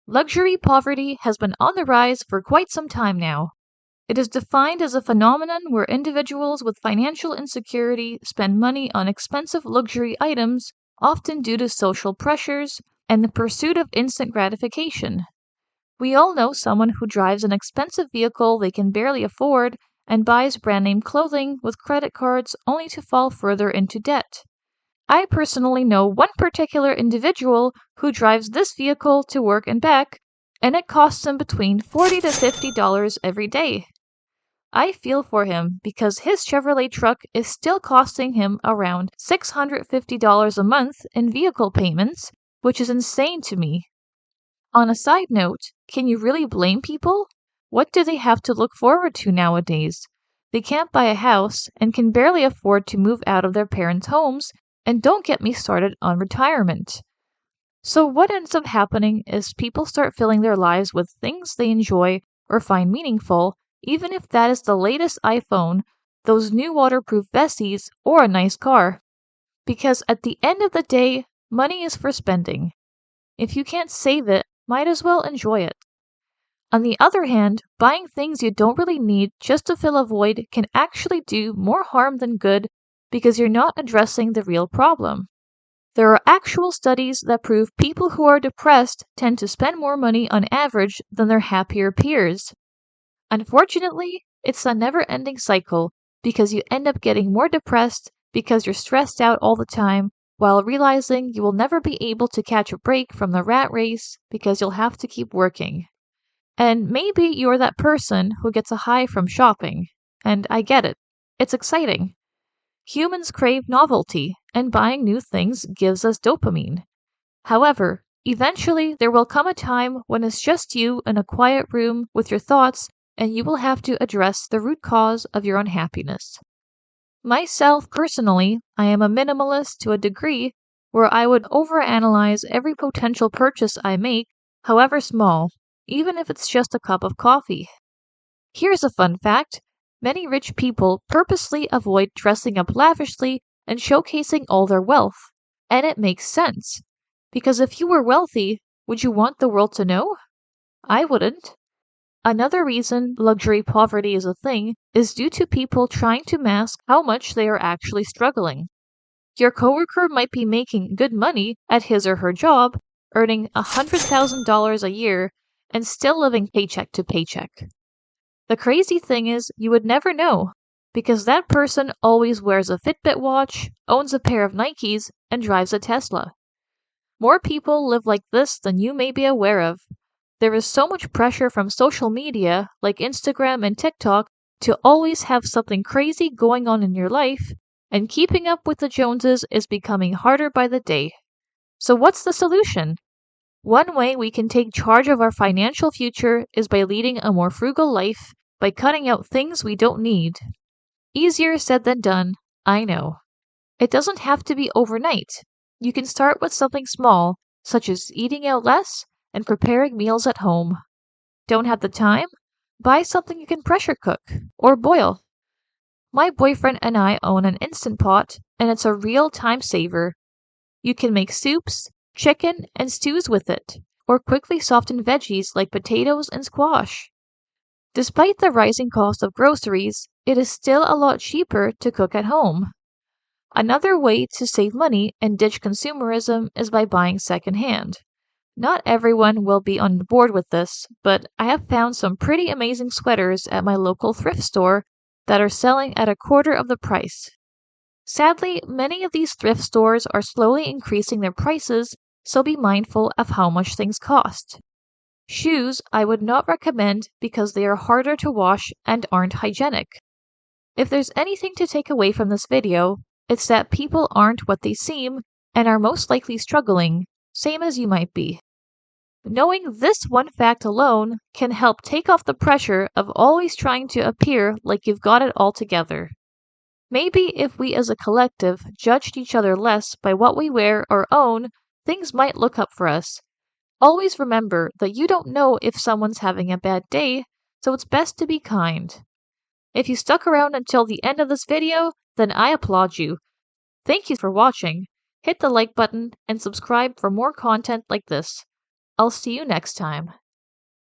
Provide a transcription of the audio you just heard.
Luxury poverty has been on the rise for quite some time now. It is defined as a phenomenon where individuals with financial insecurity spend money on expensive luxury items, often due to social pressures and the pursuit of instant gratification. We all know someone who drives an expensive vehicle they can barely afford and buys brand name clothing with credit cards only to fall further into debt. I personally know one particular individual who drives this vehicle to work and back, and it costs him between $40 to $50 every day. I feel for him because his Chevrolet truck is still costing him around $650 a month in vehicle payments, which is insane to me. On a side note, can you really blame people? What do they have to look forward to nowadays? They can't buy a house and can barely afford to move out of their parents' homes, and don't get me started on retirement. So what ends up happening is people start filling their lives with things they enjoy or find meaningful, even if that is the latest iPhone, those new waterproof vesties, or a nice car. Because at the end of the day, money is for spending. If you can't save it, might as well enjoy it. On the other hand, buying things you don't really need just to fill a void can actually do more harm than good because you're not addressing the real problem. There are actual studies that prove people who are depressed tend to spend more money on average than their happier peers. Unfortunately, it's a never-ending cycle because you end up getting more depressed because you're stressed out all the time while realizing you will never be able to catch a break from the rat race because you'll have to keep working. And maybe you're that person who gets a high from shopping, and I get it. It's exciting. Humans crave novelty, and buying new things gives us dopamine. However, eventually there will come a time when it's just you in a quiet room with your thoughts, and you will have to address the root cause of your unhappiness. Myself, personally, I am a minimalist to a degree where I would overanalyze every potential purchase I make, however small, even if it's just a cup of coffee. Here's a fun fact. Many rich people purposely avoid dressing up lavishly and showcasing all their wealth. And it makes sense. Because if you were wealthy, would you want the world to know? I wouldn't. Another reason luxury poverty is a thing is due to people trying to mask how much they are actually struggling. Your coworker might be making good money at his or her job, earning $100,000 a year, and still living paycheck to paycheck. The crazy thing is, you would never know, because that person always wears a Fitbit watch, owns a pair of Nikes, and drives a Tesla. More people live like this than you may be aware of. There is so much pressure from social media, like Instagram and TikTok, to always have something crazy going on in your life, and keeping up with the Joneses is becoming harder by the day. So what's the solution? One way we can take charge of our financial future is by leading a more frugal life, by cutting out things we don't need. Easier said than done, I know. It doesn't have to be overnight. You can start with something small, such as eating out less and preparing meals at home. Don't have the time? Buy something you can pressure cook or boil. My boyfriend and I own an Instant Pot, and it's a real time saver. You can make soups, chicken, and stews with it, or quickly soften veggies like potatoes and squash. Despite the rising cost of groceries, it is still a lot cheaper to cook at home. Another way to save money and ditch consumerism is by buying secondhand. Not everyone will be on board with this, but I have found some pretty amazing sweaters at my local thrift store that are selling at a quarter of the price. Sadly, many of these thrift stores are slowly increasing their prices, so be mindful of how much things cost. Shoes I would not recommend because they are harder to wash and aren't hygienic. If there's anything to take away from this video, it's that people aren't what they seem and are most likely struggling, same as you might be. Knowing this one fact alone can help take off the pressure of always trying to appear like you've got it all together. Maybe if we as a collective judged each other less by what we wear or own, things might look up for us. Always remember that you don't know if someone's having a bad day, so it's best to be kind. If you stuck around until the end of this video, then I applaud you. Thank you for watching. Hit the like button and subscribe for more content like this. I'll see you next time.